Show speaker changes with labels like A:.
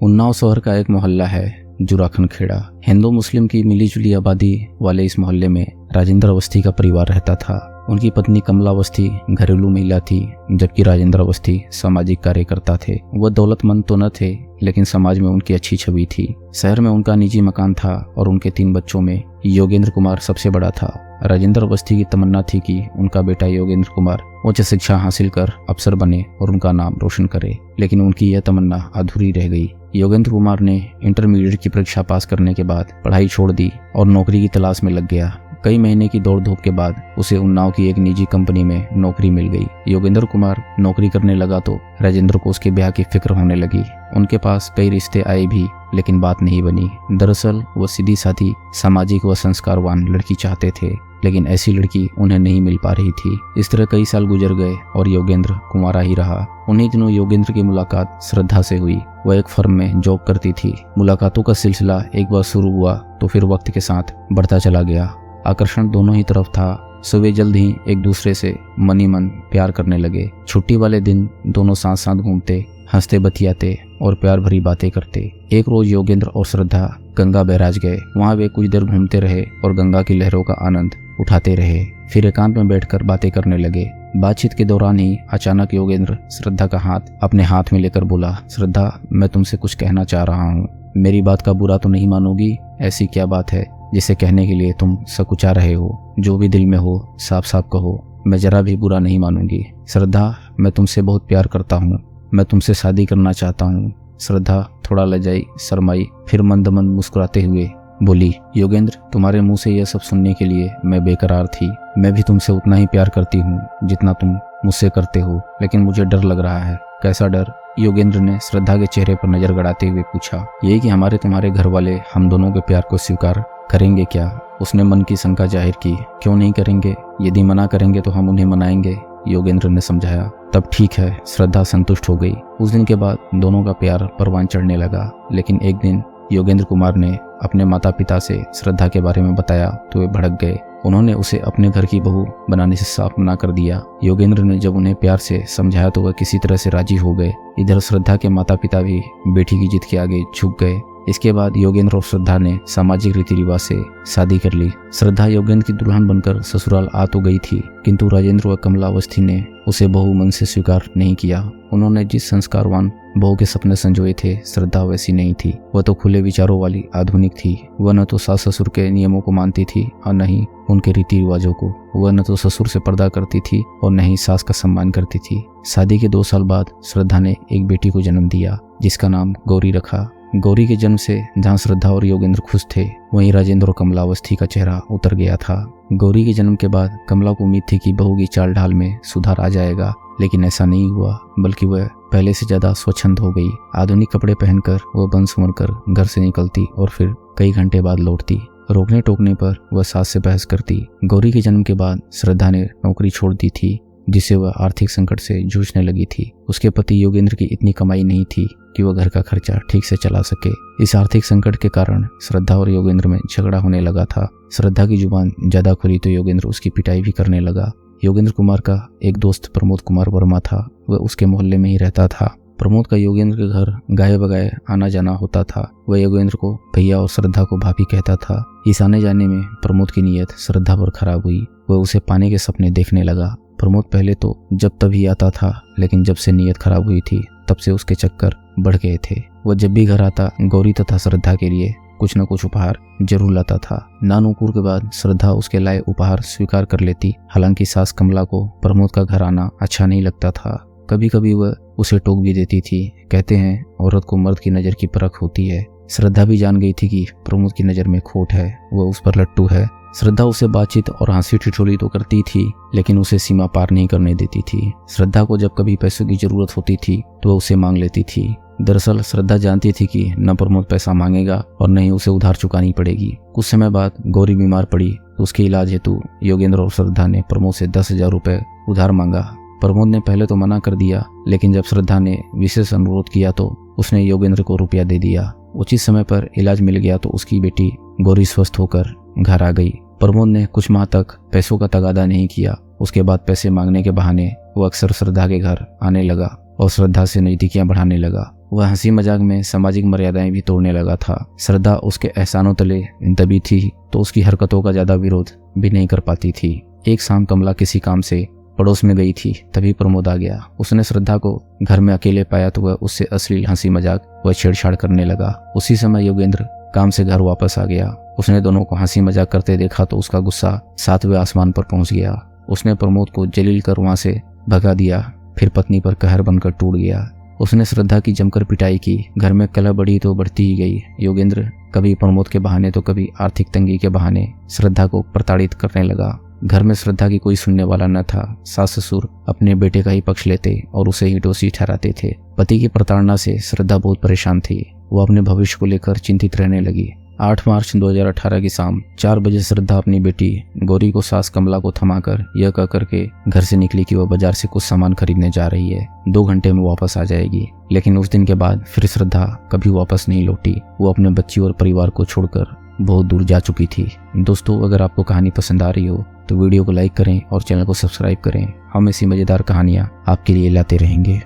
A: उन्नाव शहर का एक मोहल्ला है जुराखन खेड़ा। हिंदू मुस्लिम की मिलीजुली आबादी वाले इस मोहल्ले में राजेंद्र अवस्थी का परिवार रहता था। उनकी पत्नी कमला अवस्थी घरेलू महिला थी, जबकि राजेंद्र अवस्थी सामाजिक कार्यकर्ता थे। वह दौलतमंद तो न थे, लेकिन समाज में उनकी अच्छी छवि थी। शहर में उनका निजी मकान था और उनके 3 बच्चों में योगेंद्र कुमार सबसे बड़ा था। राजेंद्र अवस्थी की तमन्ना थी कि उनका बेटा योगेंद्र कुमार उच्च शिक्षा हासिल कर अफसर बने और उनका नाम रोशन करे, लेकिन उनकी यह तमन्ना अधूरी रह गई। योगेंद्र कुमार ने इंटरमीडिएट की परीक्षा पास करने के बाद पढ़ाई छोड़ दी और नौकरी की तलाश में लग गया। कई महीने की दौड़ धूप के बाद उसे उन्नाव की एक निजी कंपनी में नौकरी मिल गई। योगेंद्र कुमार नौकरी करने लगा तो राजेंद्र को उसके ब्याह की फिक्र होने लगी। उनके पास कई रिश्ते आए भी, लेकिन बात नहीं बनी। दरअसल वो सीधी साधी सामाजिक व संस्कारवान लड़की चाहते थे, लेकिन ऐसी लड़की उन्हें नहीं मिल पा रही थी। इस तरह कई साल गुजर गए और योगेंद्र कुंवारा ही रहा। उन्हीं दिनों योगेंद्र की मुलाकात श्रद्धा से हुई। वह एक फर्म में जॉब करती थी। मुलाकातों का सिलसिला एक बार शुरू हुआ तो फिर वक्त के साथ बढ़ता चला गया। आकर्षण दोनों ही तरफ था। सुबह जल्द ही एक दूसरे से मन ही मन प्यार करने लगे। छुट्टी वाले दिन दोनों साथ साथ घूमते, हंसते, बतियाते और प्यार भरी बातें करते। एक रोज योगेंद्र और श्रद्धा गंगा बैराज गए। वहां वे कुछ देर घूमते रहे और गंगा की लहरों का आनंद उठाते रहे। फिर एकांत में बैठकर बातें करने लगे। बातचीत के दौरान ही अचानक योगेंद्र श्रद्धा का हाथ अपने हाथ में लेकर बोला, श्रद्धा, मैं तुमसे कुछ कहना चाह रहा हूँ। मेरी बात का बुरा तो नहीं मानोगी? ऐसी क्या बात है जिसे कहने के लिए तुम सकुचा रहे हो? जो भी दिल में हो साफ साफ कहो, मैं जरा भी बुरा नहीं मानूंगी। श्रद्धा, मैं तुमसे बहुत प्यार करता हूँ। मैं तुमसे शादी करना चाहता हूँ। श्रद्धा थोड़ा लजाई, शर्माई, फिर मंद मंद मुस्कुराते हुए बोली, योगेंद्र, तुम्हारे मुंह से यह सब सुनने के लिए मैं बेकरार थी। मैं भी तुमसे उतना ही प्यार करती हूँ जितना तुम मुझसे करते हो, लेकिन मुझे डर लग रहा है। कैसा डर? योगेंद्र ने श्रद्धा के चेहरे पर नजर गड़ाते हुए पूछा। यही कि हमारे तुम्हारे घर वाले हम दोनों के प्यार को स्वीकार करेंगे क्या? उसने मन की शंका जाहिर की। क्यों नहीं करेंगे? यदि मना करेंगे तो हम उन्हें मनाएंगे, योगेंद्र ने समझाया। तब ठीक है, श्रद्धा संतुष्ट हो गई। उस दिन के बाद दोनों का प्यार परवान चढ़ने लगा। लेकिन एक दिन योगेंद्र कुमार ने अपने माता पिता से श्रद्धा के बारे में बताया तो वे भड़क गए। उन्होंने उसे अपने घर की बहू बनाने से साफ मना कर दिया। योगेंद्र ने जब उन्हें प्यार से समझाया तो वह किसी तरह से राजी हो गए। इधर श्रद्धा के माता पिता भी बेटी की जिद के आगे झुक गए। इसके बाद योगेंद्र और श्रद्धा ने सामाजिक रीति रिवाज से शादी कर ली। श्रद्धा योगेंद्र की दुल्हन बनकर ससुराल आ तो गई थी, किंतु राजेंद्र व कमला अवस्थी ने उसे बहू मन से स्वीकार नहीं किया। उन्होंने जिस संस्कारवान बहू के सपने संजोए थे, श्रद्धा वैसी नहीं थी। वह तो खुले विचारों वाली आधुनिक थी। वह न तो सास ससुर के नियमों को मानती थी और न ही उनके रीति रिवाजों को। वह न तो ससुर से पर्दा करती थी और न ही सास का सम्मान करती थी। शादी के 2 साल बाद श्रद्धा ने एक बेटी को जन्म दिया, जिसका नाम गौरी रखा। गौरी के जन्म से जहाँ श्रद्धा और योगेंद्र खुश थे, वहीं राजेंद्र और कमला अवस्थी का चेहरा उतर गया था। गौरी के जन्म के बाद कमला को उम्मीद थी कि बहू की चाल ढाल में सुधार आ जाएगा, लेकिन ऐसा नहीं हुआ, बल्कि वह पहले से ज्यादा स्वच्छंद हो गई। आधुनिक कपड़े पहनकर वह बन संवर कर घर से निकलती और फिर कई घंटे बाद लौटती। रोकने टोकने पर वह सास से बहस करती। गौरी के जन्म के बाद श्रद्धा ने नौकरी छोड़ दी थी, जिससे वह आर्थिक संकट से जूझने लगी थी। उसके पति योगेंद्र की इतनी कमाई नहीं थी कि वह घर का खर्चा ठीक से चला सके। इस आर्थिक संकट के कारण श्रद्धा और योगेंद्र में झगड़ा होने लगा था। श्रद्धा की जुबान ज्यादा खुली तो योगेंद्र उसकी पिटाई भी करने लगा। योगेंद्र कुमार का एक दोस्त प्रमोद कुमार वर्मा था। वह उसके मोहल्ले में ही रहता था। प्रमोद का योगेंद्र के घर गाये बगाए आना जाना होता था। वह योगेंद्र को भैया और श्रद्धा को भाभी कहता था। इस आने जाने में प्रमोद की नीयत श्रद्धा पर खराब हुई। वह उसे पाने के सपने देखने लगा। प्रमोद पहले तो जब तभी आता था, लेकिन जब से नीयत खराब हुई थी तब से उसके चक्कर बढ़ गए थे। वह जब भी घर आता गौरी तथा श्रद्धा के लिए कुछ न कुछ उपहार जरूर लाता था। नानुकुर के बाद श्रद्धा उसके लाए उपहार स्वीकार कर लेती। हालांकि सास कमला को प्रमोद का घर आना अच्छा नहीं लगता था। कभी कभी वह उसे टोक भी देती थी। कहते हैं औरत को मर्द की नज़र की परख होती है। श्रद्धा भी जान गई थी कि प्रमोद की नज़र में खोट है, वह उस पर लट्टू है। श्रद्धा उसे बातचीत और हंसी ठिठोली तो करती थी, लेकिन उसे सीमा पार नहीं करने देती थी। श्रद्धा को जब कभी पैसों की जरूरत होती थी तो वह उसे मांग लेती थी। दरअसल श्रद्धा जानती थी कि न प्रमोद पैसा मांगेगा और न ही उसे उधार चुकानी पड़ेगी। कुछ समय बाद गौरी बीमार पड़ी तो उसके इलाज हेतु योगेंद्र और श्रद्धा ने प्रमोद से 10,000 रुपए उधार मांगा। प्रमोद ने पहले तो मना कर दिया, लेकिन जब श्रद्धा ने विशेष अनुरोध किया तो उसने योगेंद्र को रुपया दे दिया। उचित समय पर इलाज मिल गया तो उसकी बेटी गौरी स्वस्थ होकर घर आ गई। प्रमोद ने कुछ माह तक पैसों का तगादा नहीं किया। उसके बाद पैसे मांगने के बहाने वो अक्सर श्रद्धा के घर आने लगा और श्रद्धा से नजदीकियां बढ़ाने लगा। वह हंसी मजाक में सामाजिक मर्यादाएं भी तोड़ने लगा था। श्रद्धा उसके एहसानों तले दबी थी तो उसकी हरकतों का ज्यादा विरोध भी नहीं कर पाती थी। एक शाम कमला किसी काम से पड़ोस में गई थी, तभी प्रमोद आ गया। उसने श्रद्धा को घर में अकेले पाया तो वह उससे अश्लील हंसी मजाक व छेड़छाड़ करने लगा। उसी समय योगेंद्र काम से घर वापस आ गया। उसने दोनों को हंसी मजाक करते देखा तो उसका गुस्सा 7वें आसमान पर पहुंच गया। उसने प्रमोद को जलील कर वहां से भगा दिया, फिर पत्नी पर कहर बनकर टूट गया। उसने श्रद्धा की जमकर पिटाई की। घर में कलह बढ़ी तो बढ़ती ही गई। योगेंद्र कभी प्रमोद के बहाने तो कभी आर्थिक तंगी के बहाने श्रद्धा को प्रताड़ित करने लगा। घर में श्रद्धा की कोई सुनने वाला न था। सास ससुर अपने बेटे का ही पक्ष लेते और उसे ही दोषी ठहराते थे। पति की प्रताड़ना से श्रद्धा बहुत परेशान थी। वो अपने भविष्य को लेकर चिंतित रहने लगी। 8 मार्च 2018 की शाम 4 बजे श्रद्धा अपनी बेटी गौरी को सास कमला को थमाकर यह कहकर के घर से निकली कि वह बाजार से कुछ सामान खरीदने जा रही है, 2 घंटे में वापस आ जाएगी। लेकिन उस दिन के बाद फिर श्रद्धा कभी वापस नहीं लौटी। वो अपने बच्ची और परिवार को छोड़कर बहुत दूर जा चुकी थी। दोस्तों, अगर आपको कहानी पसंद आ रही हो तो वीडियो को लाइक करें और चैनल को सब्सक्राइब करें। हम ऐसी मजेदार कहानियां आपके लिए लाते रहेंगे।